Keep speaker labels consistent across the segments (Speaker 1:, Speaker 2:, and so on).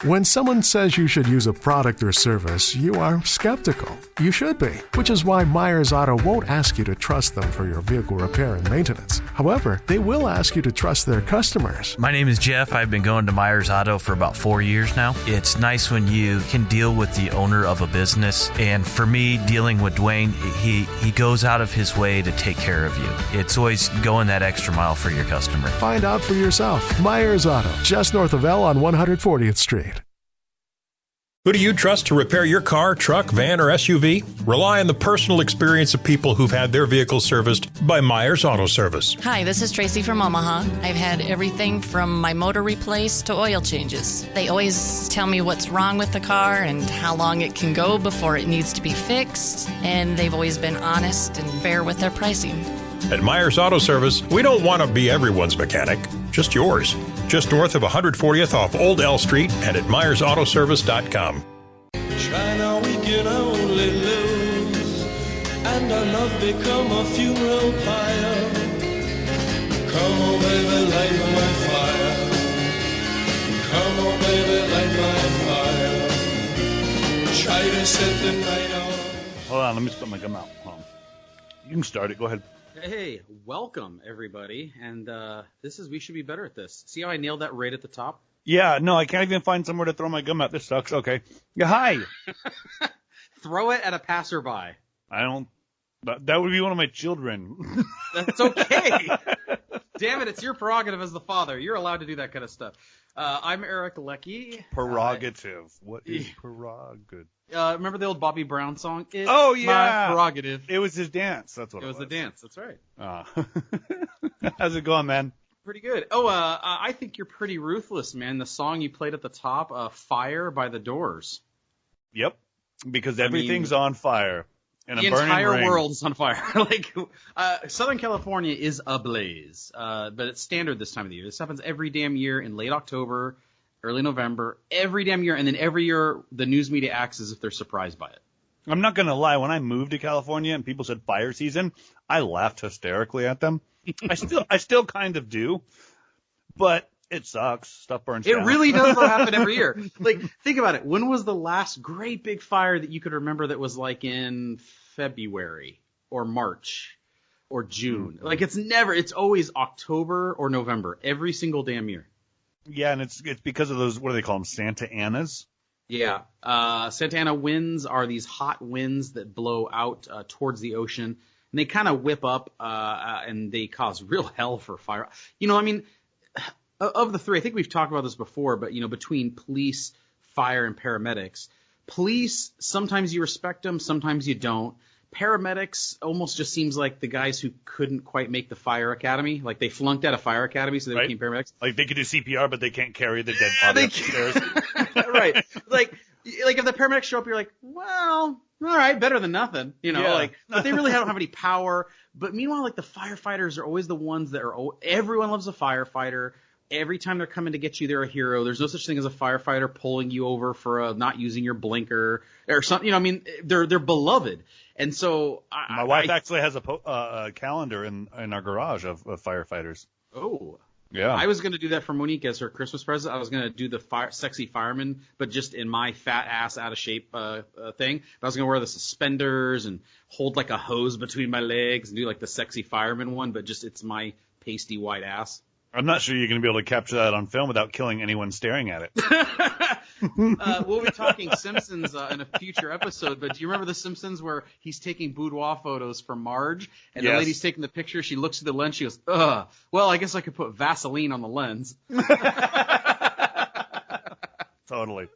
Speaker 1: When someone says you should use a product or service, you are skeptical. You should be, which is why Myers Auto won't ask you to trust them for your vehicle repair and maintenance. However, they will ask you to trust their customers.
Speaker 2: My name is Jeff. I've been going to Myers Auto for about 4 years now. It's nice when you can deal with the owner of a business. And for me, dealing with Dwayne, he goes out of his way to take care of you. It's always going that extra mile for your customer.
Speaker 1: Find out for yourself. Myers Auto, just north of L on 140th Street.
Speaker 3: Who do you trust to repair your car, truck, van, or SUV? Rely on the personal experience of people who've had their vehicles serviced by Myers Auto Service.
Speaker 4: Hi, this is Tracy from Omaha. I've had everything from my motor replaced to oil changes. They always tell me what's wrong with the car and how long it can go before it needs to be fixed, and they've always been honest and fair with their pricing.
Speaker 3: At Myers Auto Service, we don't want to be everyone's mechanic, just yours. Just north of 140th off Old L Street and at MyersAutoservice.com.
Speaker 5: China, we can only lose, and our love become a funeral pyre. Come on, baby, light my fire. Come on, baby, light my fire. Try to set the night on.
Speaker 6: Hold on, let me spit my gum out. Hold on. You can start it. Go ahead.
Speaker 7: Hey, welcome everybody, and this is We Should Be Better at This. See how I nailed that right at the top?
Speaker 6: Yeah, no, I can't even find somewhere to throw my gum out. This sucks. Okay. Yeah, hi.
Speaker 7: Throw it at a passerby.
Speaker 6: I don't. That would be one of my children.
Speaker 7: That's okay. Damn it, it's your prerogative as the father. You're allowed to do that kind of stuff. I'm Eric Leckie.
Speaker 6: Prerogative. What is prerogative?
Speaker 7: Remember the old Bobby Brown song? It's
Speaker 6: oh, yeah.
Speaker 7: My prerogative.
Speaker 6: It was his dance. That's what it was.
Speaker 7: It was the dance. That's right.
Speaker 6: How's it going, man?
Speaker 7: Pretty good. Oh, I think you're pretty ruthless, man. The song you played at the top, Fire by the Doors.
Speaker 6: Yep. Because everything's on fire. And
Speaker 7: the
Speaker 6: a burning
Speaker 7: entire
Speaker 6: ring.
Speaker 7: world is on fire. Southern California is ablaze, but it's standard this time of the year. This happens every damn year in late October, early November, every damn year, and then every year the news media acts as if they're surprised by it.
Speaker 6: I'm not going to lie. When I moved to California and people said fire season, I laughed hysterically at them. I still kind of do, but it sucks. Stuff burns down.
Speaker 7: It really does happen every year. Like, think about it. When was the last great big fire that you could remember that was like in February or March or June? Like, it's always October or November every single damn year.
Speaker 6: Yeah, and it's because of those, what do they call them, Santa Anas?
Speaker 7: Yeah. Santa Ana winds are these hot winds that blow out towards the ocean, and they kind of whip up and they cause real hell for fire. You know, I mean, of the three, I think we've talked about this before, but, you know, between police, fire, and paramedics, police, sometimes you respect them, sometimes you don't. Paramedics almost just seems like the guys who couldn't quite make the fire academy. Like, they flunked out of fire academy, so they became paramedics.
Speaker 6: Like, they could do CPR, but they can't carry the dead body upstairs.
Speaker 7: Right. Like if the paramedics show up, you're like, well, all right, better than nothing. You know, but they really don't have any power. But meanwhile, like, the firefighters are always the ones that everyone loves a firefighter. Every time they're coming to get you, they're a hero. There's no such thing as a firefighter pulling you over for not using your blinker or something. You know, I mean, they're beloved. And so
Speaker 6: my wife actually has a calendar in our garage of firefighters.
Speaker 7: Oh,
Speaker 6: yeah.
Speaker 7: I was going to do that for Monique as her Christmas present. I was going to do the sexy fireman, but just in my fat ass out of shape thing. But I was going to wear the suspenders and hold like a hose between my legs and do like the sexy fireman one, but just it's my pasty white ass.
Speaker 6: I'm not sure you're going to be able to capture that on film without killing anyone staring at it.
Speaker 7: We'll be talking Simpsons in a future episode, but do you remember The Simpsons where he's taking boudoir photos for Marge, and the lady's taking the picture, she looks through the lens, she goes, ugh, well, I guess I could put Vaseline on the lens.
Speaker 6: Totally.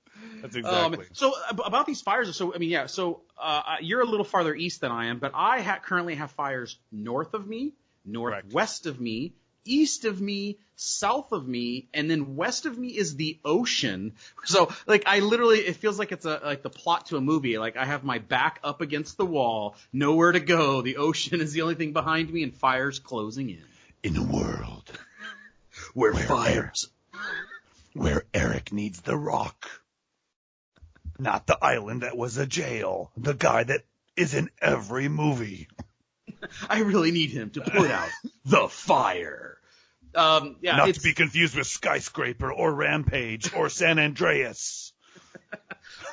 Speaker 6: That's exactly.
Speaker 7: So about these fires, you're a little farther east than I am, but I currently have fires north of me, northwest of me, east of me, south of me, and then west of me is the ocean. So, like, it feels like it's like the plot to a movie. Like, I have my back up against the wall, nowhere to go. The ocean is the only thing behind me, and fire's closing in.
Speaker 8: In a world where Eric needs the rock, not the island that was a jail, the guy that is in every movie.
Speaker 7: I really need him to put out the fire. Yeah,
Speaker 6: Not to be confused with Skyscraper or Rampage or San Andreas.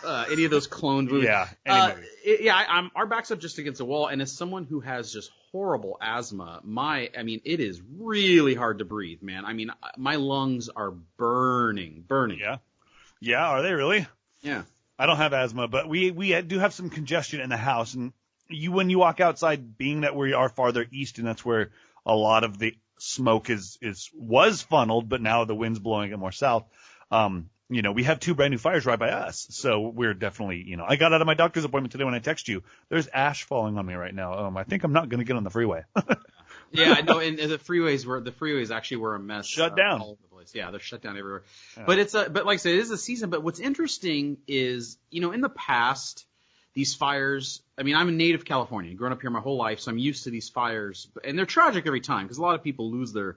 Speaker 7: Any of those cloned movies.
Speaker 6: Yeah. Anyway.
Speaker 7: I'm our back's up just against the wall, and as someone who has just horrible asthma, it is really hard to breathe, man. I mean, my lungs are burning.
Speaker 6: Yeah. Yeah, are they really?
Speaker 7: Yeah.
Speaker 6: I don't have asthma, but we do have some congestion in the house, and when you walk outside, being that we are farther east, and that's where a lot of the smoke was funneled, but now the wind's blowing it more south. We have 2 brand new fires right by us. So we're definitely, I got out of my doctor's appointment today when I text you. There's ash falling on me right now. I think I'm not going to get on the freeway.
Speaker 7: Yeah, I know. And the freeways actually were a mess.
Speaker 6: Shut down.
Speaker 7: All over the place. Yeah, they're shut down everywhere. Yeah. But like I said, it is a season. But what's interesting is, in the past, these fires, I'm a native Californian, grown up here my whole life, so I'm used to these fires. And they're tragic every time because a lot of people lose their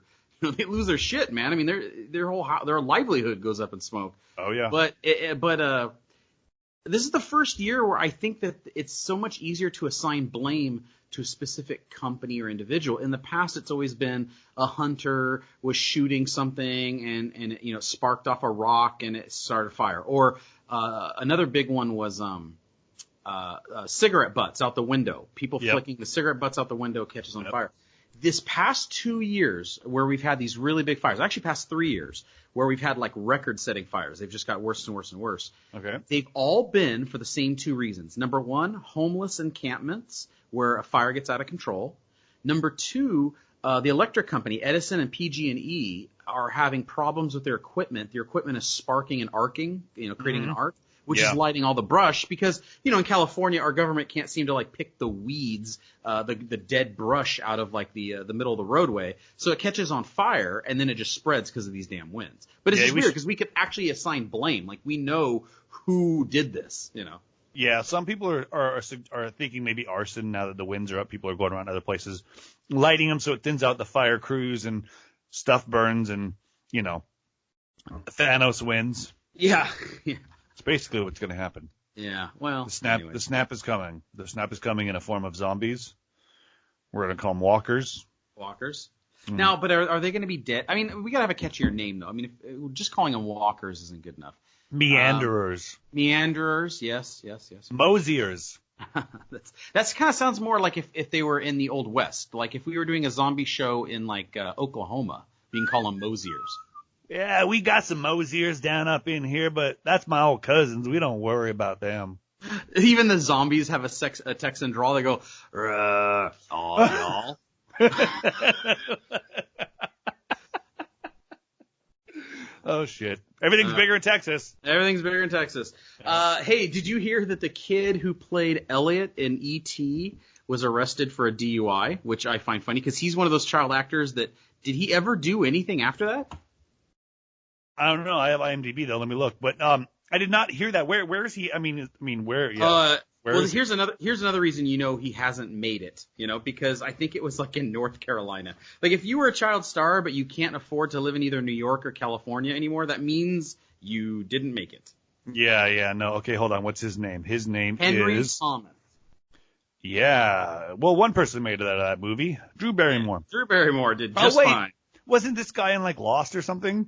Speaker 7: shit, man. I mean, their livelihood goes up in smoke.
Speaker 6: Oh yeah.
Speaker 7: But this is the first year where I think that it's so much easier to assign blame to a specific company or individual. In the past, it's always been a hunter was shooting something and it sparked off a rock and it started a fire. Or another big one was cigarette butts out the window. People flicking the cigarette butts out the window catches on fire. This past 2 years where we've had these really big fires, actually past 3 years, where we've had like record-setting fires. They've just got worse and worse and worse.
Speaker 6: Okay.
Speaker 7: They've all been for the same 2 reasons. Number 1, homeless encampments where a fire gets out of control. Number 2, the electric company, Edison and PG&E, are having problems with their equipment. Their equipment is sparking and arcing, creating an arc, which is lighting all the brush because, in California, our government can't seem to like pick the weeds, the dead brush out of like the middle of the roadway. So it catches on fire and then it just spreads because of these damn winds. But it's just weird because we could actually assign blame. Like we know who did this,
Speaker 6: Yeah, some people are thinking maybe arson now that the winds are up. People are going around other places, lighting them so it thins out the fire crews and stuff burns and, Thanos wins.
Speaker 7: Yeah.
Speaker 6: It's basically what's going to happen.
Speaker 7: Yeah, well,
Speaker 6: the snap is coming. The snap is coming in a form of zombies. We're going to call them walkers.
Speaker 7: Walkers. Now, but are they going to be dead? I mean, we got to have a catchier name, though. I mean, just calling them walkers isn't good enough.
Speaker 6: Meanderers.
Speaker 7: Meanderers, yes.
Speaker 6: Mosiers.
Speaker 7: That's kind of sounds more like if they were in the Old West. Like if we were doing a zombie show in like Oklahoma, we can call them Mosiers.
Speaker 6: Yeah, we got some Mosiers down up in here, but that's my old cousins. We don't worry about them.
Speaker 7: Even the zombies have a Texan drawl. They go, y'all.
Speaker 6: Oh, shit. Everything's bigger in Texas.
Speaker 7: Everything's bigger in Texas. Hey, did you hear that the kid who played Elliot in E.T. was arrested for a DUI, which I find funny because he's one of those child actors that – did he ever do anything after that?
Speaker 6: I don't know. I have IMDb, though. Let me look. But I did not hear that. Where is he? I mean, where? Yeah.
Speaker 7: Well, here's another reason he hasn't made it, because I think it was like in North Carolina. Like if you were a child star but you can't afford to live in either New York or California anymore, that means you didn't make it.
Speaker 6: Yeah, no. Okay, hold on. What's his name? His name
Speaker 7: Henry
Speaker 6: is
Speaker 7: Thomas.
Speaker 6: Yeah. Well, one person made it out of that movie. Drew Barrymore.
Speaker 7: Drew Barrymore did just fine.
Speaker 6: Wasn't this guy in like Lost or something?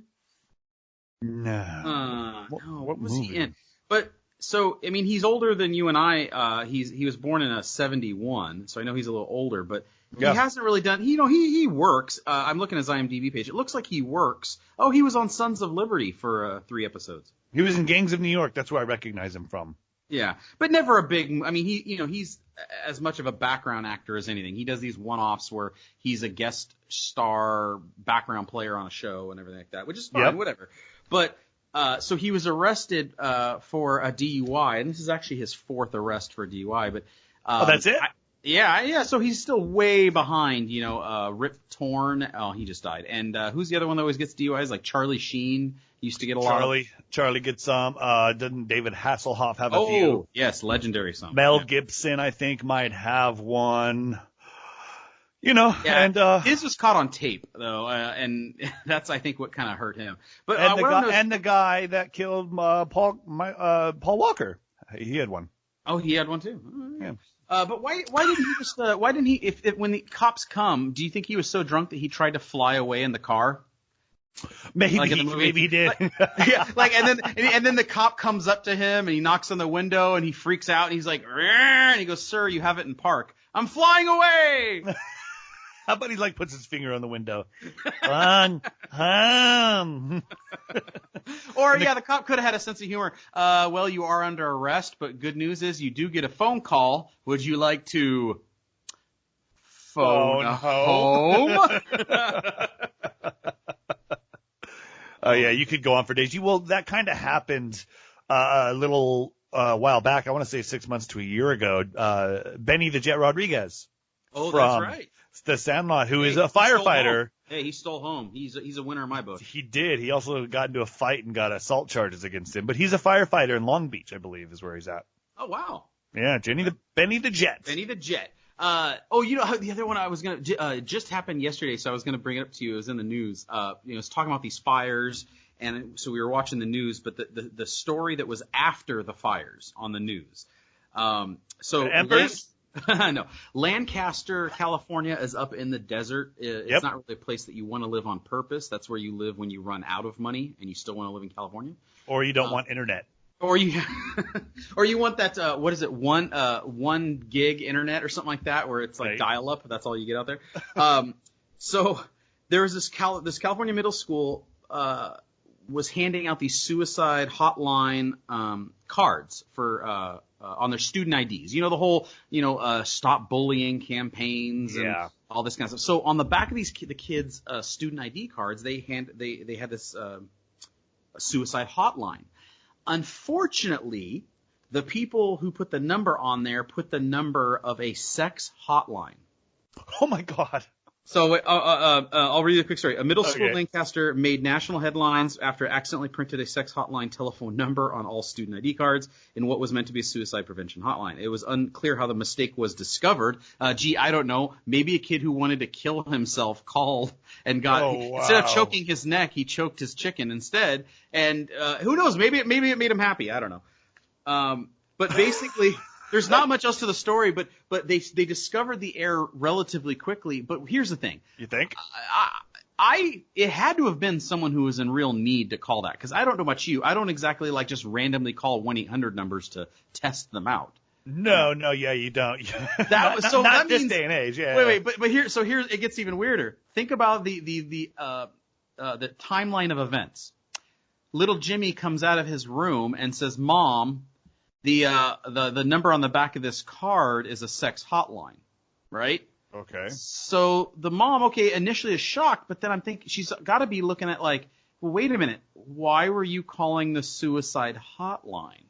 Speaker 7: No.
Speaker 6: What
Speaker 7: was
Speaker 6: movie?
Speaker 7: he in? But so I mean, he's older than you and I. He was born in a 71, so I know he's a little older. But he hasn't really done. He works. I'm looking at his IMDb page. It looks like he works. Oh, he was on Sons of Liberty for 3 episodes.
Speaker 6: He was in Gangs of New York. That's where I recognize him from.
Speaker 7: Yeah, but never a big. I mean, he's as much of a background actor as anything. He does these one-offs where he's a guest star, background player on a show and everything like that, which is fine, whatever. But so he was arrested for a DUI, and this is actually his 4th arrest for DUI. But
Speaker 6: that's it.
Speaker 7: Yeah. So he's still way behind. Rip Torn. Oh, he just died. And who's the other one that always gets DUIs? Like Charlie Sheen used to get a lot.
Speaker 6: Charlie gets some. Doesn't David Hasselhoff have a few?
Speaker 7: Oh, yes, legendary some.
Speaker 6: Mel Gibson, I think, might have one. And
Speaker 7: his was caught on tape though, and that's I think what kind of hurt him. But
Speaker 6: the guy that killed Paul Walker, he had one.
Speaker 7: Oh, he had one too.
Speaker 6: Yeah.
Speaker 7: But why didn't he just? Why didn't he? If when the cops come, do you think he was so drunk that he tried to fly away in the car?
Speaker 6: Maybe,
Speaker 7: Like in the movie.
Speaker 6: maybe he did.
Speaker 7: Yeah, like and then the cop comes up to him and he knocks on the window and he freaks out and he's like, "Rrr," and he goes, "Sir, you have it in park. I'm flying away."
Speaker 6: How about he like puts his finger on the window? Hum.
Speaker 7: Or yeah, the cop could have had a sense of humor. Well, you are under arrest, but good news is you do get a phone call. Would you like to phone home?
Speaker 6: Oh yeah, you could go on for days. Well, that kind of happened a little while back. I want to say 6 months to a year ago. Benny the Jet Rodriguez.
Speaker 7: Oh,
Speaker 6: from
Speaker 7: that's right.
Speaker 6: The Sandlot, who is a firefighter.
Speaker 7: He stole home. He's a winner in my book.
Speaker 6: He did. He also got into a fight and got assault charges against him. But he's a firefighter in Long Beach, I believe, is where he's at.
Speaker 7: Oh wow.
Speaker 6: Yeah, Benny the Jet.
Speaker 7: Benny the Jet. You know, the other one I was gonna just happened yesterday, so I was gonna bring it up to you. It was in the news. It's talking about these fires, and so we were watching the news, but the story that was after the fires on the news. No, Lancaster, California is up in the desert. It's not really a place that you want to live on purpose. That's where you live when you run out of money and you still want to live in California.
Speaker 6: Or you don't want internet.
Speaker 7: Or you want that, what is it, 1 gig internet or something like that, where it's like
Speaker 6: right.
Speaker 7: dial up. That's all you get out there. So there was this California middle school, was handing out these suicide hotline, cards for, on their student IDs. You know, the whole, stop bullying campaigns and all this kind of stuff. So on the back of the kids' student ID cards, they had this, suicide hotline. Unfortunately, the people who put the number on there put the number of a sex hotline.
Speaker 6: Oh my God.
Speaker 7: So I'll read you a quick story. A middle school in Lancaster made national headlines after accidentally printed a sex hotline telephone number on all student ID cards in what was meant to be a suicide prevention hotline. It was unclear how the mistake was discovered. I don't know. Maybe a kid who wanted to kill himself called and got instead of choking his neck, he choked his chicken instead. And who knows? Maybe it made him happy. I don't know. But basically. There's not much else to the story, but they discovered the error relatively quickly. But here's the thing.
Speaker 6: You think?
Speaker 7: It had to have been someone who was in real need to call that, because I don't know about you. I don't exactly like just randomly call 1-800 numbers to test them out.
Speaker 6: No, you don't.
Speaker 7: That was
Speaker 6: not
Speaker 7: this
Speaker 6: this day and age. Yeah.
Speaker 7: Wait, but here it gets even weirder. Think about the timeline of events. Little Jimmy comes out of his room and says, "Mom, the number on the back of this card is a sex hotline," right?
Speaker 6: Okay.
Speaker 7: So the mom, initially is shocked, but then I'm thinking she's got to be looking at like, well, wait a minute, why were you calling the suicide hotline?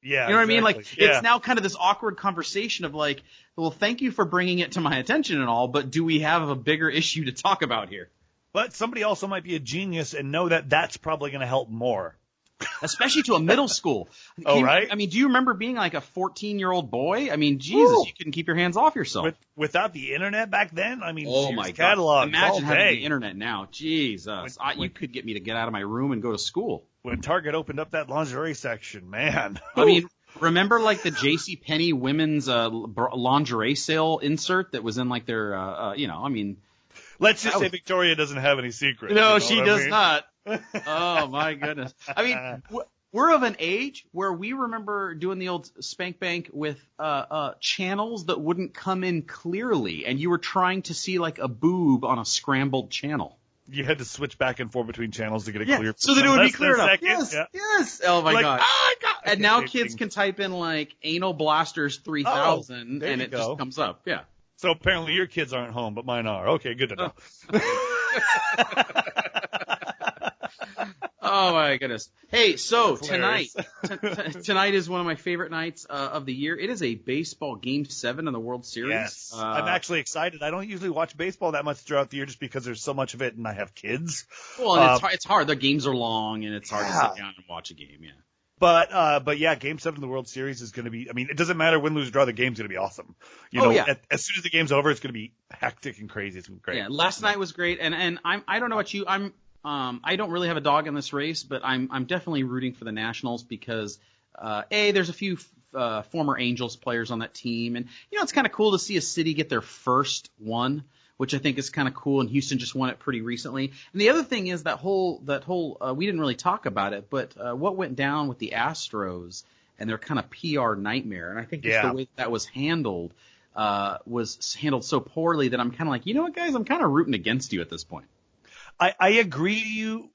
Speaker 6: Yeah.
Speaker 7: You know what I mean? Like,
Speaker 6: yeah.
Speaker 7: It's now kind of this awkward conversation of like, well, thank you for bringing it to my attention and all, but do we have a bigger issue to talk about here?
Speaker 6: But somebody also might be a genius and know that that's probably going to help more.
Speaker 7: Especially to a middle school.
Speaker 6: Right?
Speaker 7: I mean, do you remember being like a 14-year-old boy? I mean, Jesus, you couldn't keep your hands off yourself.
Speaker 6: Without the internet back then? I mean,
Speaker 7: oh my
Speaker 6: catalog.
Speaker 7: God. Imagine having the internet now. Jesus. You could get me to get out of my room and go to school.
Speaker 6: When Target opened up that lingerie section, man.
Speaker 7: I mean, remember like the JCPenney women's lingerie sale insert that was in like their,
Speaker 6: Let's just say Victoria doesn't have any secrets.
Speaker 7: No, she does not. Oh my goodness. I mean, we're of an age where we remember doing the old spank bank with channels that wouldn't come in clearly, and you were trying to see like a boob on a scrambled channel.
Speaker 6: You had to switch back and forth between channels to get it clear.
Speaker 7: So that it would be clear enough.
Speaker 6: Yes.
Speaker 7: Oh my God.
Speaker 6: Oh God.
Speaker 7: And now kids can type in like anal blasters 3000 and it just comes up. Yeah.
Speaker 6: So apparently your kids aren't home, but mine are. Okay, good to know.
Speaker 7: Oh my goodness. Hey, so tonight is one of my favorite nights of the year. It is a baseball Game 7 in the World Series.
Speaker 6: Yes. I'm actually excited. I don't usually watch baseball that much throughout the year just because there's so much of it and I have kids.
Speaker 7: Well, and it's hard. The games are long and it's hard to sit down and watch a game, yeah.
Speaker 6: But yeah, Game 7 of the World Series is going to be, I mean, it doesn't matter win, lose, draw, the game's going to be awesome. As soon as the game's over, it's going to be hectic and crazy. It's going to be great.
Speaker 7: Yeah, last night was great. And I don't know about you. I don't really have a dog in this race, but I'm definitely rooting for the Nationals because, there's a few, former Angels players on that team. And, it's kind of cool to see a city get their first one which I think is kind of cool. And Houston just won it pretty recently. And the other thing is that whole we didn't really talk about it, but what went down with the Astros and their kind of PR nightmare. And I think just the way that was handled so poorly that I'm kind of like, you know what, guys, I'm kind of rooting against you at this point.
Speaker 6: I agree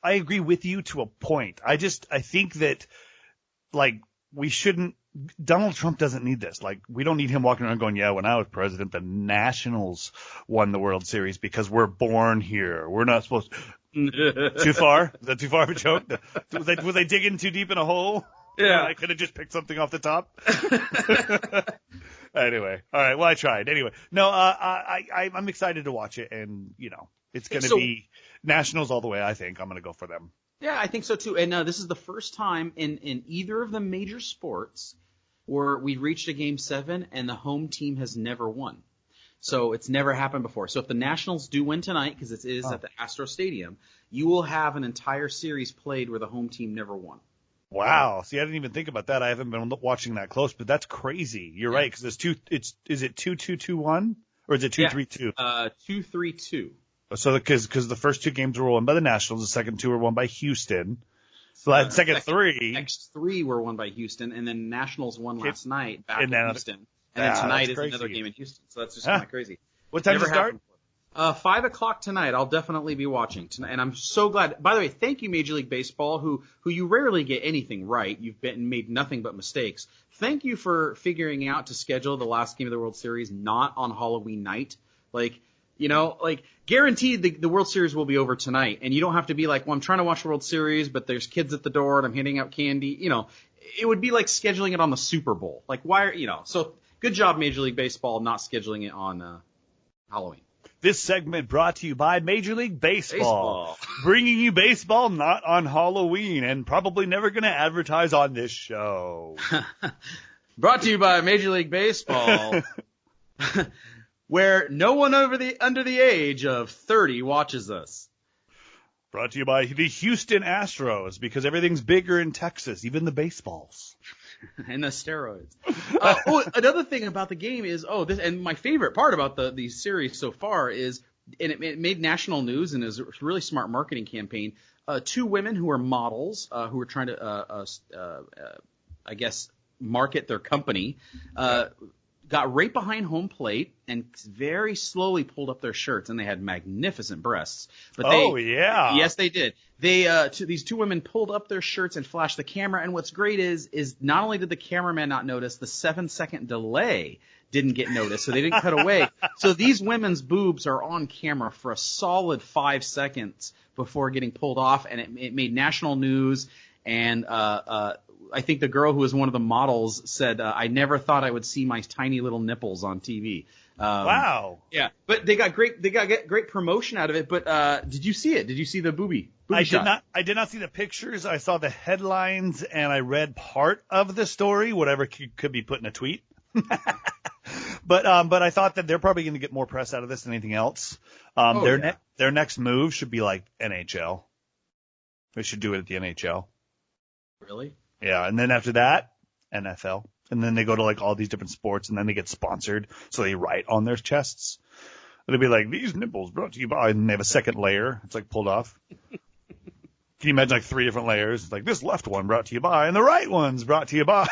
Speaker 6: with you to a point. I think that, like, we shouldn't, Donald Trump doesn't need this. Like, we don't need him walking around going, yeah, when I was president, the Nationals won the World Series because we're born here. We're not supposed to. Too far? Is that too far of a joke? Was I digging too deep in a hole?
Speaker 7: Yeah.
Speaker 6: I could have just picked something off the top. Anyway. All right. Well, I tried. Anyway. No, I'm excited to watch it, and, you know, it's going to be Nationals all the way, I think. I'm going to go for them.
Speaker 7: Yeah, I think so too. And this is the first time in either of the major sports where we reached a Game 7 and the home team has never won. So it's never happened before. So if the Nationals do win tonight, because it is at the Astro Stadium, you will have an entire series played where the home team never won.
Speaker 6: Wow. See, I didn't even think about that. I haven't been watching that close, but that's crazy. You're right, because is it 2-2-2-1 or is it 2-3-2?
Speaker 7: 2-3-2.
Speaker 6: So because the first two games were won by the Nationals, the second two were won by Houston. So that second three.
Speaker 7: Next three were won by Houston, and then Nationals won last night back in Houston. And then tonight is another game in Houston. So that's just kind of crazy.
Speaker 6: What time does it start?
Speaker 7: 5 o'clock tonight. I'll definitely be watching tonight, and I'm so glad. By the way, thank you, Major League Baseball, who you rarely get anything right. You've made nothing but mistakes. Thank you for figuring out to schedule the last game of the World Series not on Halloween night. Guaranteed the World Series will be over tonight, and you don't have to be like, well, I'm trying to watch the World Series, but there's kids at the door, and I'm handing out candy. You know, it would be like scheduling it on the Super Bowl. Like, why? So good job, Major League Baseball, not scheduling it on Halloween.
Speaker 6: This segment brought to you by Major League Baseball. Bringing you baseball not on Halloween, and probably never going to advertise on this show.
Speaker 7: Brought to you by Major League Baseball. Where no one under the age of 30 watches us.
Speaker 6: Brought to you by the Houston Astros, because everything's bigger in Texas, even the baseballs.
Speaker 7: And the steroids. Another thing about the game is, and my favorite part about the series so far is, and it made national news and is a really smart marketing campaign, two women who are models, who are trying to, I guess, market their company, got right behind home plate and very slowly pulled up their shirts, and they had magnificent breasts. But yes, they did. These two women pulled up their shirts and flashed the camera. And what's great is not only did the cameraman not notice, the 7-second delay didn't get noticed, so they didn't cut away. So these women's boobs are on camera for a solid 5 seconds before getting pulled off, and it made national news. And I think the girl who was one of the models said, I never thought I would see my tiny little nipples on TV.
Speaker 6: Wow.
Speaker 7: Yeah, but they got great promotion out of it. But did you see it? Did you see the booby shot?
Speaker 6: I did not see the pictures. I saw the headlines and I read part of the story, whatever could be put in a tweet. But I thought that they're probably going to get more press out of this than anything else. Their next move should be like NHL. They should do it at the NHL.
Speaker 7: Really?
Speaker 6: Yeah, and then after that, NFL. And then they go to like all these different sports, and then they get sponsored, so they write on their chests. It'll be like, these nipples brought to you by, and they have a second layer. It's like pulled off. Can you imagine like 3 different layers? It's like, this left one brought to you by, and the right one's brought to you by.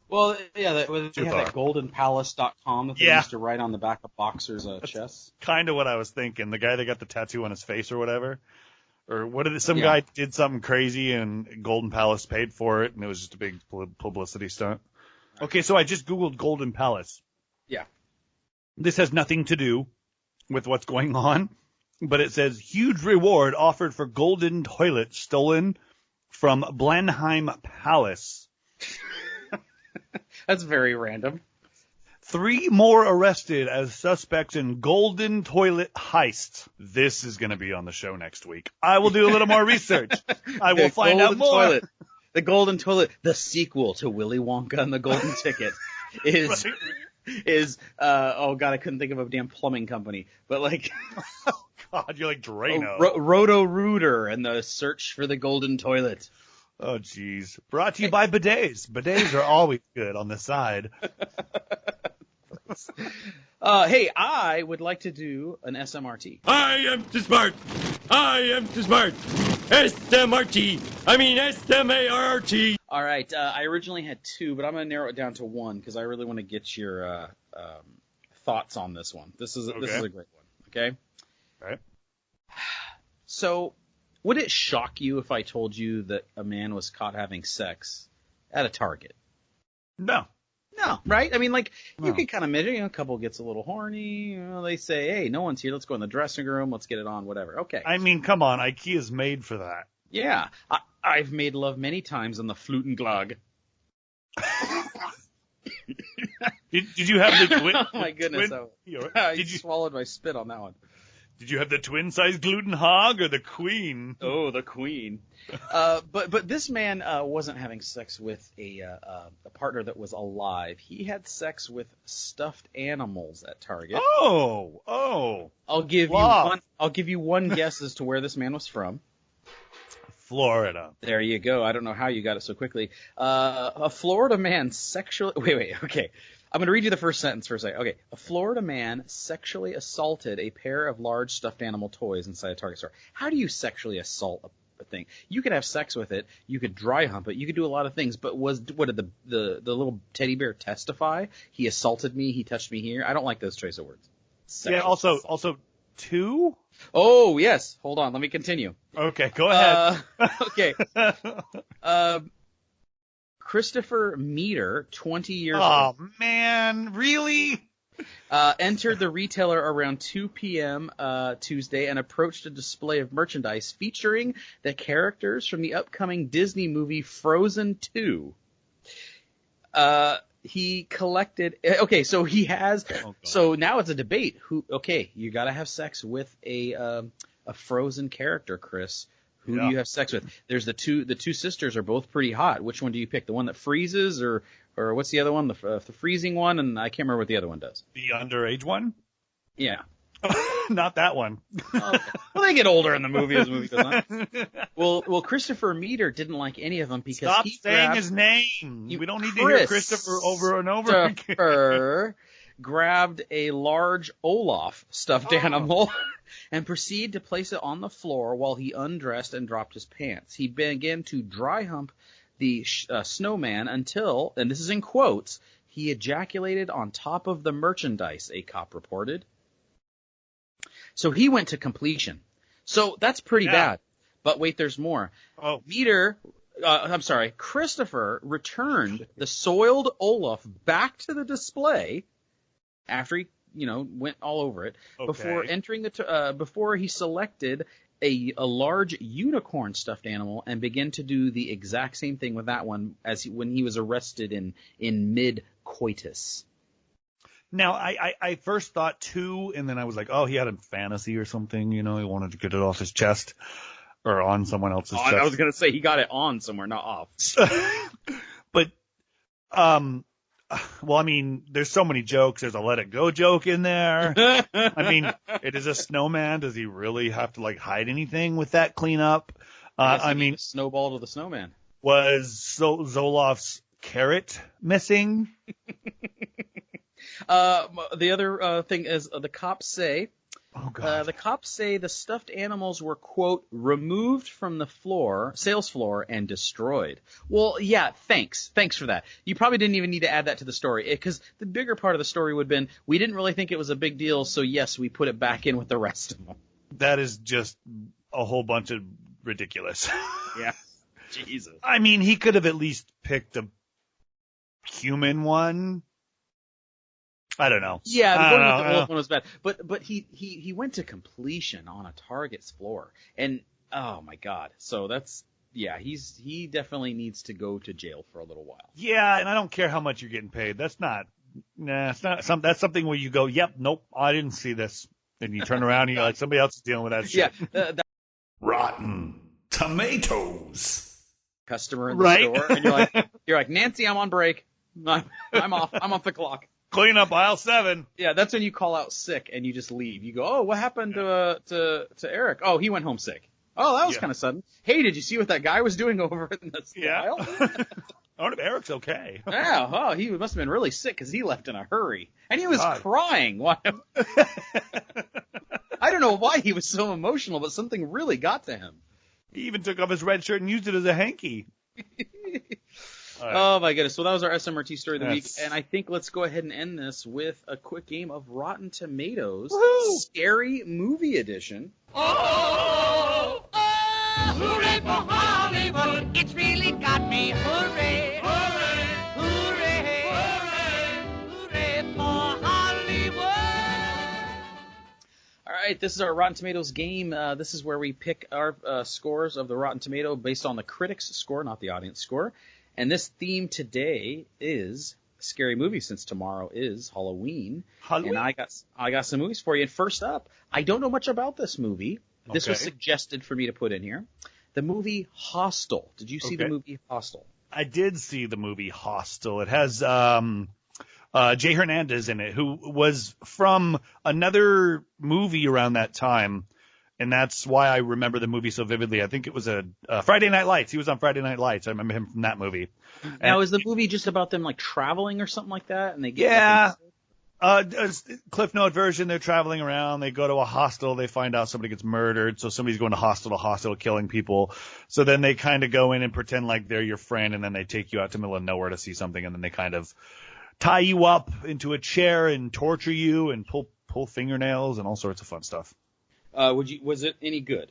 Speaker 7: Well, yeah, they had that goldenpalace.com that they used to write on the back of boxers' chests.
Speaker 6: Kind of what I was thinking. The guy that got the tattoo on his face or whatever. Or what did some guy did something crazy and Golden Palace paid for it, and it was just a big publicity stunt. Okay, so I just Googled Golden Palace.
Speaker 7: Yeah.
Speaker 6: This has nothing to do with what's going on, but it says huge reward offered for golden toilet stolen from Blenheim Palace.
Speaker 7: That's very random.
Speaker 6: 3 more arrested as suspects in golden toilet heist. This is going to be on the show next week. I will do a little more research. I will find out more.
Speaker 7: The golden toilet, the sequel to Willy Wonka and the Golden Ticket, is oh god, I couldn't think of a damn plumbing company, but like,
Speaker 6: oh god, you're like Drano.
Speaker 7: Roto-Rooter and the search for the golden toilet.
Speaker 6: Oh jeez. Brought to you by bidets. Bidets are always good on the side.
Speaker 7: Hey, I would like to do an SMRT.
Speaker 9: I am too smart. I am too smart. SMRT. I mean SMART.
Speaker 7: All right. I originally had 2, but I'm going to narrow it down to 1 because I really want to get your thoughts on this one. This is a great one. Okay.
Speaker 6: All right.
Speaker 7: So, would it shock you if I told you that a man was caught having sex at a Target?
Speaker 6: No.
Speaker 7: No, right? I mean, like,
Speaker 6: No.
Speaker 7: you can kind of measure, a couple gets a little horny, they say, hey, no one's here, let's go in the dressing room, let's get it on, whatever. Okay.
Speaker 6: I mean, come on, IKEA's made for that.
Speaker 7: Yeah. I've made love many times on the Flutenglag.
Speaker 6: Did you have the twin?
Speaker 7: Oh, my goodness. I
Speaker 6: Did you
Speaker 7: swallowed my spit on that one.
Speaker 6: Did you have the twin-sized gluten hog or the queen?
Speaker 7: Oh, the queen. But this man wasn't having sex with a partner that was alive. He had sex with stuffed animals at Target.
Speaker 6: Oh.
Speaker 7: I'll give you one guess as to where this man was from.
Speaker 6: Florida.
Speaker 7: There you go. I don't know how you got it so quickly. A Florida man sexually... Wait, okay. I'm going to read you the first sentence for a second. Okay. A Florida man sexually assaulted a pair of large stuffed animal toys inside a Target store. How do you sexually assault a thing? You could have sex with it. You could dry hump it. You could do a lot of things. But what did the little teddy bear testify? He assaulted me. He touched me here. I don't like those choice of words.
Speaker 6: Yeah, also 2?
Speaker 7: Oh, yes. Hold on. Let me continue.
Speaker 6: Okay, go ahead.
Speaker 7: Okay. Christopher Meter, 20 years old.
Speaker 6: Oh, man. Really?
Speaker 7: Entered the retailer around 2 p.m. Tuesday and approached a display of merchandise featuring the characters from the upcoming Disney movie Frozen 2. He collected... Okay, so he has... so now it's a debate. You got to have sex with a Frozen character, Chris. Who do you have sex with? There's the two sisters are both pretty hot. Which one do you pick? The one that freezes or what's the other one? The freezing one, and I can't remember what the other one does.
Speaker 6: The underage one?
Speaker 7: Yeah.
Speaker 6: Not that one.
Speaker 7: Okay. Well, they get older in the movie as the movie goes on. Well, Christopher Meter didn't like any of them because
Speaker 6: Stop saying his name. We don't need to hear Christopher over and over again.
Speaker 7: Grabbed a large Olaf stuffed animal and proceeded to place it on the floor while he undressed and dropped his pants. He began to dry hump the snowman until, and this is in quotes, he ejaculated on top of the merchandise, a cop reported. So he went to completion. So that's pretty bad. But wait, there's more.
Speaker 6: Oh.
Speaker 7: Christopher returned the soiled Olaf back to the display after he, went all over it.
Speaker 6: Okay.
Speaker 7: Before entering before he selected a large unicorn stuffed animal and began to do the exact same thing with that one when he was arrested in mid-coitus.
Speaker 6: Now, I first thought 2, and then I was like, oh, he had a fantasy or something, he wanted to get it off his chest or on someone else's chest.
Speaker 7: I was going to say he got it on somewhere, not off.
Speaker 6: But, well, I mean, there's so many jokes. There's a let it go joke in there. I mean, it is a snowman. Does he really have to hide anything with that cleanup? I mean,
Speaker 7: snowball to the snowman.
Speaker 6: Was Zolof's carrot missing?
Speaker 7: The other thing is the cops say.
Speaker 6: Oh, God.
Speaker 7: The cops say the stuffed animals were, quote, removed from the sales floor, and destroyed. Well, yeah, thanks. Thanks for that. You probably didn't even need to add that to the story, because the bigger part of the story would have been, we didn't really think it was a big deal, so yes, we put it back in with the rest of them.
Speaker 6: That is just a whole bunch of ridiculous.
Speaker 7: Yeah. Jesus.
Speaker 6: I mean, he could have at least picked a human one. I don't know.
Speaker 7: Yeah, the going with the Olaf one was bad. But he went to completion on a Target's floor. And oh my God. So he definitely needs to go to jail for a little while.
Speaker 6: Yeah, and I don't care how much you're getting paid. That's that's something where you go, yep, nope, I didn't see this. And you turn around and you're like, somebody else is dealing with that shit.
Speaker 7: Yeah.
Speaker 9: Rotten tomatoes.
Speaker 7: Customer in the store, and you're like, Nancy, I'm on break. I'm off the clock.
Speaker 6: Clean up aisle 7.
Speaker 7: Yeah, that's when you call out sick and you just leave. You go, oh, what happened to Eric? Oh, he went home sick. Oh, that was kind of sudden. Hey, did you see what that guy was doing over in the aisle?
Speaker 6: I wonder if Eric's okay.
Speaker 7: Yeah, oh, he must have been really sick because he left in a hurry. And he was crying. Why? I don't know why he was so emotional, but something really got to him.
Speaker 6: He even took off his red shirt and used it as a hanky.
Speaker 7: Right. Oh, my goodness. Well, that was our SMRT story of the week. And I think let's go ahead and end this with a quick game of Rotten Tomatoes. Woo-hoo! Scary Movie Edition.
Speaker 10: Oh, hooray for Hollywood. It's really got me. Hooray, hooray, hooray, hooray, hooray for Hollywood.
Speaker 7: All right, this is our Rotten Tomatoes game. This is where we pick our scores of the Rotten Tomato based on the critics' score, not the audience score. And this theme today is scary movie, since tomorrow is Halloween. And I got some movies for you. And first up, I don't know much about this movie. This was suggested for me to put in here. The movie Hostel. Did you see the movie Hostel?
Speaker 6: I did see the movie Hostel. It has Jay Hernandez in it, who was from another movie around that time. And that's why I remember the movie so vividly. I think it was a Friday Night Lights. He was on Friday Night Lights. I remember him from that movie.
Speaker 7: Now, is the movie just about them like traveling or something like that? And they get
Speaker 6: Cliff Note version. They're traveling around. They go to a hostel. They find out somebody gets murdered. So somebody's going to hostel, killing people. So then they kind of go in and pretend like they're your friend, and then they take you out to the middle of nowhere to see something, and then they kind of tie you up into a chair and torture you and pull fingernails and all sorts of fun stuff.
Speaker 7: Was it any good?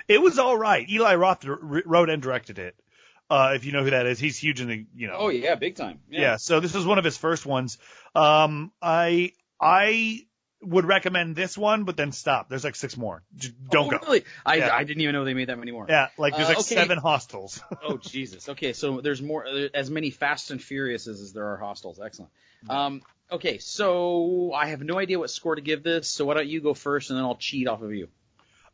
Speaker 6: It was all right. Eli Roth wrote and directed it. If you know who that is, he's huge in the,
Speaker 7: Oh yeah, big time.
Speaker 6: Yeah. So this was one of his first ones. I would recommend this one, but then stop. There's like 6 more. Don't go.
Speaker 7: Really? I didn't even know they made that many more.
Speaker 6: Yeah. Like there's 7 hostels.
Speaker 7: Oh Jesus. Okay. So there's more, as many Fast and Furious as there are hostels. Excellent. Okay, so I have no idea what score to give this, so why don't you go first, and then I'll cheat off of you.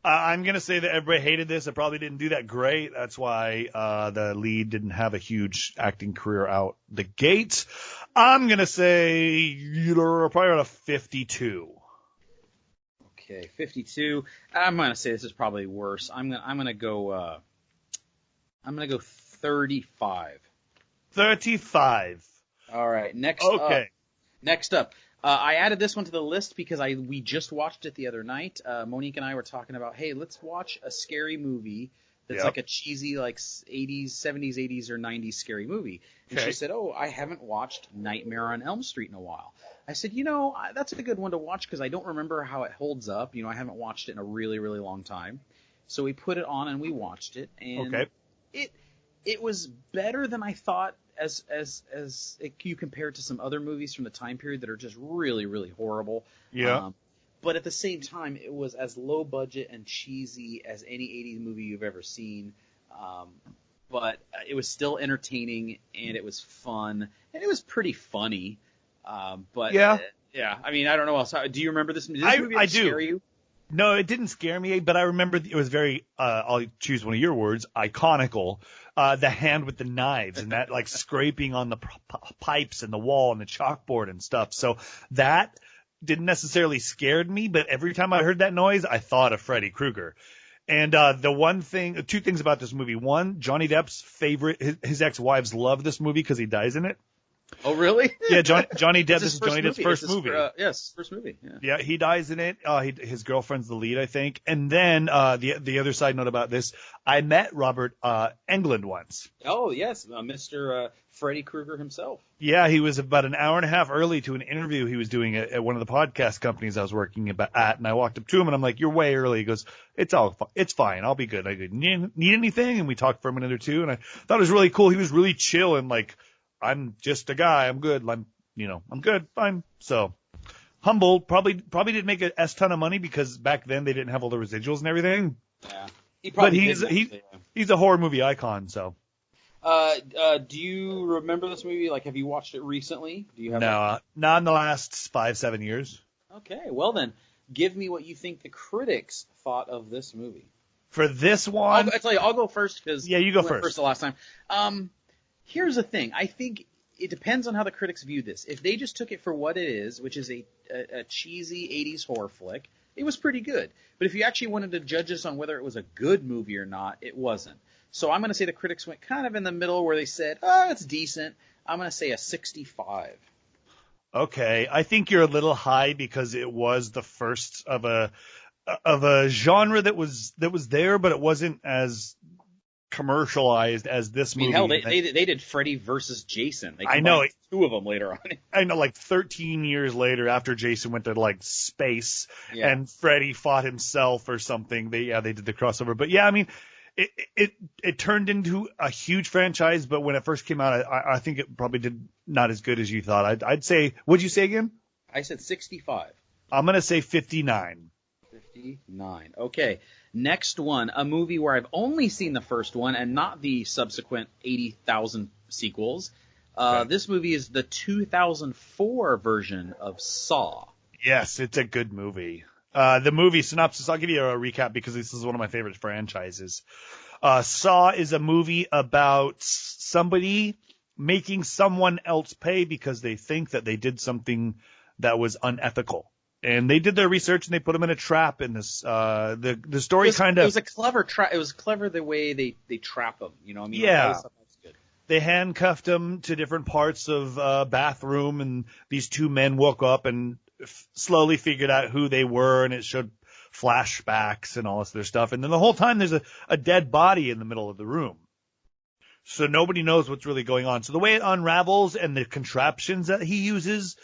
Speaker 6: I'm going to say that everybody hated this. It probably didn't do that great. That's why the lead didn't have a huge acting career out the gate. I'm going to say you're probably around a 52.
Speaker 7: Okay, 52. I'm going to say this is probably worse. I'm going to go 35.
Speaker 6: 35.
Speaker 7: All right, next up, I added this one to the list because we just watched it the other night. Monique and I were talking about, hey, let's watch a scary movie that's like a cheesy, like 80s, 70s, 80s, or 90s scary movie. And she said, oh, I haven't watched Nightmare on Elm Street in a while. I said, that's a good one to watch because I don't remember how it holds up. I haven't watched it in a really, really long time. So we put it on and we watched it. And it was better than I thought. As you compare it to some other movies from the time period that are just really, really horrible.
Speaker 6: Yeah.
Speaker 7: But at the same time, it was as low budget and cheesy as any 80s movie you've ever seen. But it was still entertaining, and it was fun, and it was pretty funny. I mean, I don't know else. Do you remember this movie?
Speaker 6: I do.
Speaker 7: Scare you?
Speaker 6: No, it didn't scare me, but I remember it was very, I'll choose one of your words, iconical. The hand with the knives and that like scraping on the pipes and the wall and the chalkboard and stuff. So that didn't necessarily scare me, but every time I heard that noise, I thought of Freddy Krueger. And two things about this movie. One, Johnny Depp's favorite, his ex-wives love this movie because he dies in it.
Speaker 7: Oh, really?
Speaker 6: Yeah, Johnny Depp. This is Johnny Depp's first movie.
Speaker 7: Yes, first movie.
Speaker 6: Yeah, he dies in it. His girlfriend's the lead, I think. And then the other side note about this, I met Robert Englund once.
Speaker 7: Oh, yes, Mr. Freddy Krueger himself.
Speaker 6: Yeah, he was about an hour and a half early to an interview he was doing at one of the podcast companies I was working at, and I walked up to him and I'm like, "You're way early." He goes, "It's fine. I'll be good." I go, "Need anything?" And we talked for a minute or two, and I thought it was really cool. He was really chill and like, "I'm just a guy. I'm good. I'm good. Fine." So humble. Probably didn't make a ton of money because back then they didn't have all the residuals and everything.
Speaker 7: Yeah.
Speaker 6: He's a horror movie icon. So.
Speaker 7: Do you remember this movie? Like, have you watched it recently? Do you have?
Speaker 6: No, not in the last 5-7 years.
Speaker 7: Okay. Well then, give me what you think the critics thought of this movie.
Speaker 6: For this one,
Speaker 7: I'll tell you. I'll go first because
Speaker 6: you go first.
Speaker 7: First the last time. Here's the thing. I think it depends on how the critics view this. If they just took it for what it is, which is a cheesy 80s horror flick, it was pretty good. But if you actually wanted to judge us on whether it was a good movie or not, it wasn't. So I'm going to say the critics went kind of in the middle where they said, oh, it's decent. I'm going to say a 65.
Speaker 6: Okay, I think you're a little high because it was the first of a genre that was there, but it wasn't as commercialized as this movie.
Speaker 7: Hell, they did Freddy versus Jason. They
Speaker 6: I know,
Speaker 7: two of them later on.
Speaker 6: I know, like 13 years later, after Jason went to like space and Freddy fought himself or something, they did the crossover. But yeah, I mean, it turned into a huge franchise. But when it first came out, I think it probably did not as good as you thought. I'd say, what'd you say again?
Speaker 7: I said 65.
Speaker 6: I'm gonna say 59.
Speaker 7: 59. Okay. Next one, a movie where I've only seen the first one and not the subsequent 80,000 sequels. This movie is the 2004 version of Saw.
Speaker 6: Yes, it's a good movie. The movie synopsis, I'll give you a recap because this is one of my favorite franchises. Saw is a movie about somebody making someone else pay because they think that they did something that was unethical. And they did their research and they put them in a trap in this, the story it
Speaker 7: was a clever trap. It was clever the way they trap them, you know what I mean?
Speaker 6: Yeah.
Speaker 7: That was good.
Speaker 6: They handcuffed them to different parts of a bathroom, and these two men woke up and slowly figured out who they were, and it showed flashbacks and all this other stuff. And then the whole time there's a dead body in the middle of the room. So nobody knows what's really going on. So the way it unravels and the contraptions that he uses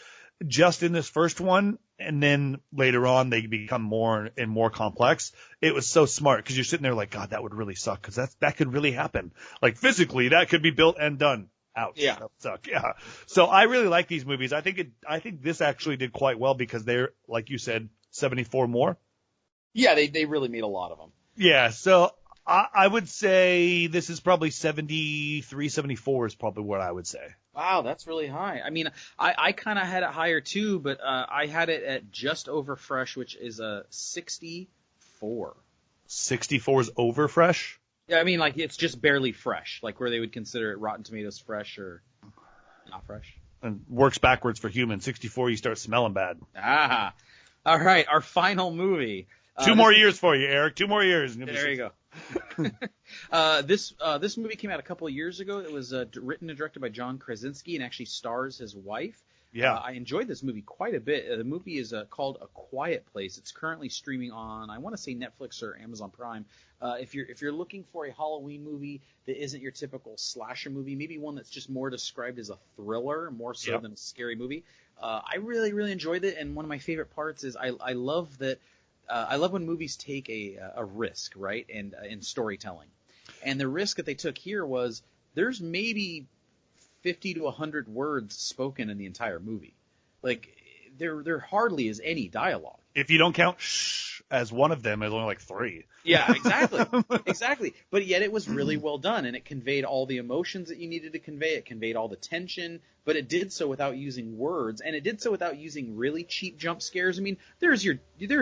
Speaker 6: just in this first one, and then later on they become more and more complex. It was so smart because you're sitting there like, God, that would really suck because that could really happen. Like physically, that could be built and done. Ouch.
Speaker 7: Yeah.
Speaker 6: That would suck. Yeah. So I really like these movies. I think this actually did quite well because they're, like you said, 74 more.
Speaker 7: Yeah, they really made a lot of them.
Speaker 6: Yeah. So I would say this is probably 73, 74 is probably what I would say.
Speaker 7: Wow, that's really high. I mean, I kind of had it higher too, but I had it at just over fresh, which is a 64.
Speaker 6: 64 is over fresh?
Speaker 7: Yeah, I mean, like, it's just barely fresh, like where they would consider it Rotten Tomatoes fresh or not fresh.
Speaker 6: And works backwards for humans. 64, you start smelling bad.
Speaker 7: Ah. All right, our final movie.
Speaker 6: 2 more years for you, Eric. 2 more years.
Speaker 7: There you go. This movie came out a couple of years ago. It was written and directed by John Krasinski and actually stars his wife.
Speaker 6: Yeah.
Speaker 7: I enjoyed this movie quite a bit. The movie is called A Quiet Place. It's currently streaming on, I want to say, Netflix or Amazon Prime. If you're looking for a Halloween movie that isn't your typical slasher movie, maybe one that's just more described as a thriller, more so than a scary movie, I really, really enjoyed it. And one of my favorite parts is I love that. I love when movies take a risk, right, and in storytelling. And the risk that they took here was there's maybe 50 to 100 words spoken in the entire movie. Like, there hardly is any dialogue.
Speaker 6: If you don't count shh as one of them, there's only like 3.
Speaker 7: Yeah, exactly. Exactly. But yet it was really well done, and it conveyed all the emotions that you needed to convey. It conveyed all the tension, but it did so without using words, and it did so without using really cheap jump scares. I mean, there's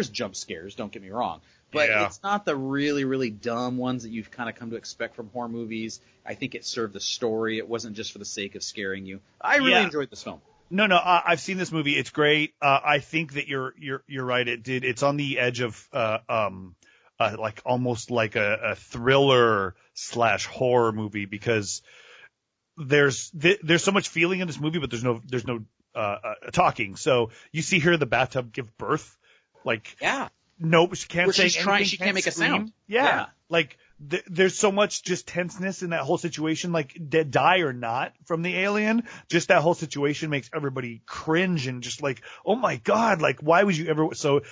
Speaker 7: jump scares, don't get me wrong, but it's not the really, really dumb ones that you've kind of come to expect from horror movies. I think it served the story. It wasn't just for the sake of scaring you. I really enjoyed this film.
Speaker 6: No, I've seen this movie. It's great. I think that you're right. It's on the edge of like almost like a thriller / horror movie because there's so much feeling in this movie, but there's no talking. So you see her in the bathtub give birth, like nope, she can't say anything.
Speaker 7: She can't make a sound.
Speaker 6: Yeah. Like there's so much just tenseness in that whole situation, like die or not from the alien. Just that whole situation makes everybody cringe and just like, oh my God, like why would you ever? So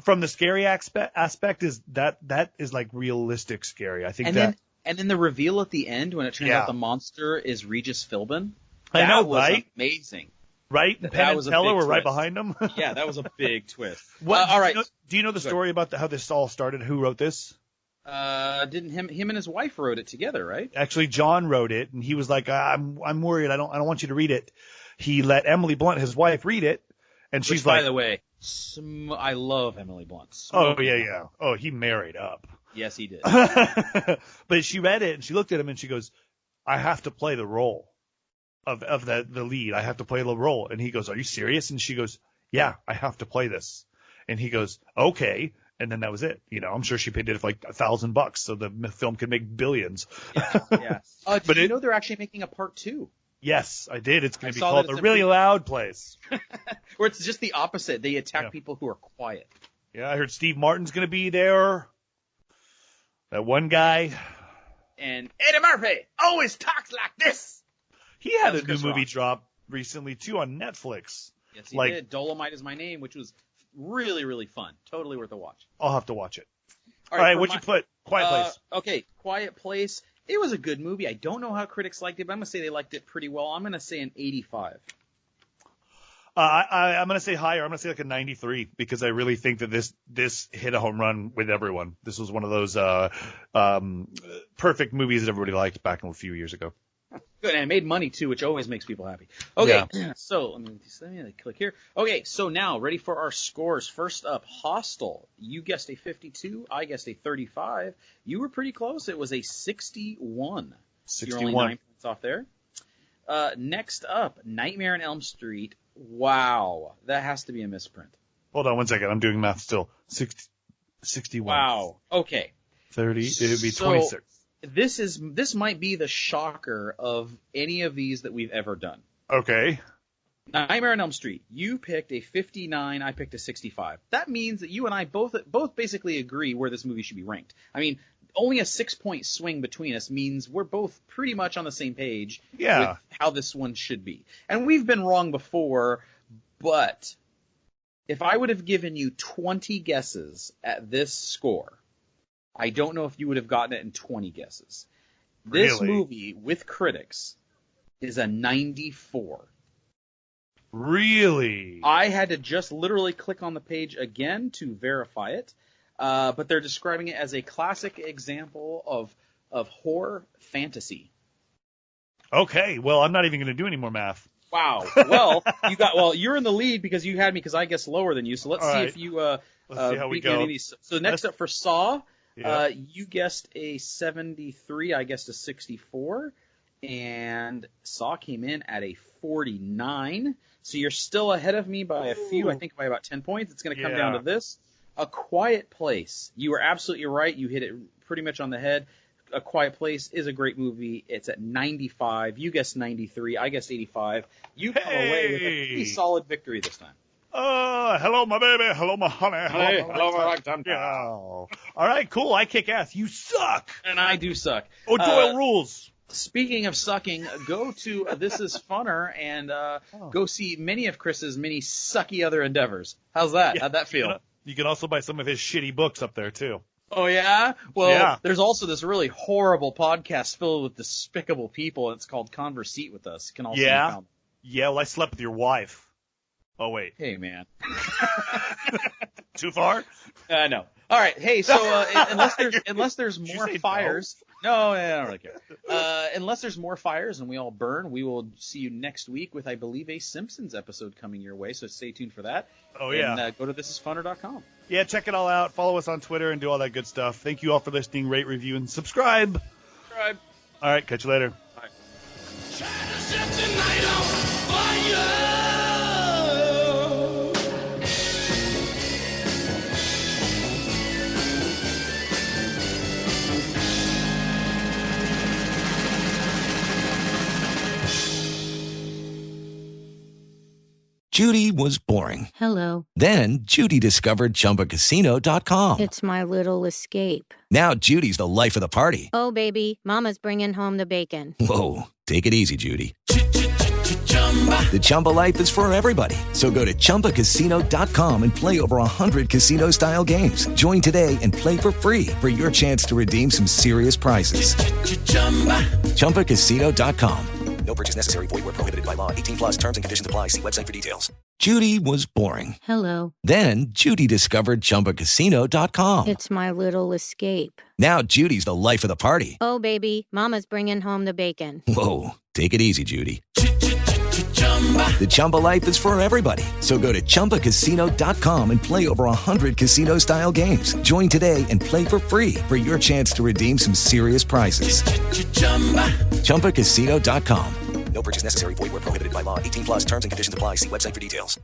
Speaker 6: from the scary aspect is that is like realistic scary. I think
Speaker 7: and then the reveal at the end when it turns out the monster is Regis Philbin.
Speaker 6: I know,
Speaker 7: was
Speaker 6: right?
Speaker 7: Amazing.
Speaker 6: Right? And Penn and Teller were right behind him.
Speaker 7: Yeah, that was a big twist.
Speaker 6: All right. Do you know the story about how this all started? Who wrote this?
Speaker 7: Didn't him and his wife wrote it together, right?
Speaker 6: Actually, John wrote it, and he was like, "I'm worried. I don't want you to read it." He let Emily Blunt, his wife, read it, and she's like,
Speaker 7: by the way, I love Emily Blunt.
Speaker 6: Oh yeah. Oh, he married up.
Speaker 7: Yes, he did.
Speaker 6: But she read it and she looked at him and she goes, "I have to play the role of the lead. I have to play the role." And he goes, "Are you serious?" And she goes, "Yeah, I have to play this." And he goes, okay. And then that was it. I'm sure she paid it for like $1,000 so the film could make billions.
Speaker 7: Yeah. Did you know they're actually making a part 2?
Speaker 6: Yes, I did. It's going to be called The Really Loud Place.
Speaker 7: Where it's just the opposite. They attack people who are quiet.
Speaker 6: Yeah, I heard Steve Martin's going to be there. That one guy.
Speaker 7: And Eddie Murphy always talks like this.
Speaker 6: He had a new movie drop recently, too, on Netflix.
Speaker 7: Yes, he did. Dolomite Is My Name, which was really, really fun. Totally worth a watch.
Speaker 6: I'll have to watch it. All right, what'd you put? Quiet Place.
Speaker 7: Okay, Quiet Place. It was a good movie. I don't know how critics liked it, but I'm going to say they liked it pretty well. I'm going to say an 85.
Speaker 6: I'm going to say higher. I'm going to say like a 93 because I really think that this hit a home run with everyone. This was one of those perfect movies that everybody liked back a few years ago.
Speaker 7: Good, and it made money too, which always makes people happy. Okay, so let me click here. Okay, so now ready for our scores. First up, Hostel. You guessed a 52. I guessed a 35. You were pretty close. It was a 61.
Speaker 6: 61.
Speaker 7: You're only 9 points off there. Next up, Nightmare on Elm Street. Wow, that has to be a misprint.
Speaker 6: Hold on one second. I'm doing math still. 61.
Speaker 7: Wow. Okay.
Speaker 6: 30. It would be 26.
Speaker 7: This might be the shocker of any of these that we've ever done.
Speaker 6: Okay.
Speaker 7: Nightmare on Elm Street. You picked a 59. I picked a 65. That means that you and I both basically agree where this movie should be ranked. I mean, only a 6-point swing between us means we're both pretty much on the same page with how this one should be. And we've been wrong before, but if I would have given you 20 guesses at this score, I don't know if you would have gotten it in 20 guesses. This movie, with critics, is a 94.
Speaker 6: Really?
Speaker 7: I had to just literally click on the page again to verify it, but they're describing it as a classic example of horror fantasy.
Speaker 6: Okay, well, I'm not even going to do any more math.
Speaker 7: Wow. Well, you're in the lead because you had me because I guessed lower than you. So let's see if you
Speaker 6: let's see how we go.
Speaker 7: So next up for Saw. You guessed a 73, I guessed a 64, and Saw came in at a 49. So you're still ahead of me by a few, I think by about 10 points. It's going to come down to this. A Quiet Place. You were absolutely right. You hit it pretty much on the head. A Quiet Place is a great movie. It's at 95. You guessed 93. I guessed 85. You come away with a pretty solid victory this time.
Speaker 6: Hello, my baby. Hello, my honey.
Speaker 7: Hello, my
Speaker 6: yeah. All right, cool. I kick ass. You suck.
Speaker 7: And I do suck.
Speaker 6: Doyle rules.
Speaker 7: Speaking of sucking, go to This Is Funner and go see many of Chris's many sucky other endeavors. How's that? How'd that feel?
Speaker 6: You can also buy some of his shitty books up there, too.
Speaker 7: Oh, yeah? Well, there's also this really horrible podcast filled with despicable people. It's called Conversate With Us. It can also be found.
Speaker 6: Yeah, well, I slept with your wife. Oh, wait.
Speaker 7: Hey, man.
Speaker 6: Too far?
Speaker 7: No. All right. Hey, so unless there's more fires. No, I don't really care. Unless there's more fires and we all burn, we will see you next week with, I believe, a Simpsons episode coming your way. So stay tuned for that.
Speaker 6: Oh, yeah.
Speaker 7: And go to thisisfunner.com.
Speaker 6: Yeah, check it all out. Follow us on Twitter and do all that good stuff. Thank you all for listening. Rate, review, and subscribe. All right. Catch you later.
Speaker 7: Bye.
Speaker 11: Judy was boring.
Speaker 12: Hello.
Speaker 11: Then Judy discovered ChumbaCasino.com.
Speaker 12: It's my little escape.
Speaker 11: Now Judy's the life of the party.
Speaker 12: Oh, baby, mama's bringing home the bacon.
Speaker 11: Whoa, take it easy, Judy. The Chumba life is for everybody. So go to ChumbaCasino.com and play over 100 casino-style games. Join today and play for free for your chance to redeem some serious prizes. ChumbaCasino.com. No purchase necessary. Void where prohibited by law. 18+ terms and conditions apply. See website for details. Judy was boring.
Speaker 12: Hello.
Speaker 11: Then Judy discovered ChumbaCasino.com.
Speaker 12: It's my little escape.
Speaker 11: Now Judy's the life of the party.
Speaker 12: Oh, baby, mama's bringing home the bacon.
Speaker 11: Whoa, take it easy, Judy. The Chumba life is for everybody. So go to ChumbaCasino.com and play over 100 casino-style games. Join today and play for free for your chance to redeem some serious prizes. ChumbaCasino.com. No purchase necessary. Void where prohibited by law. 18+ terms and conditions apply. See website for details.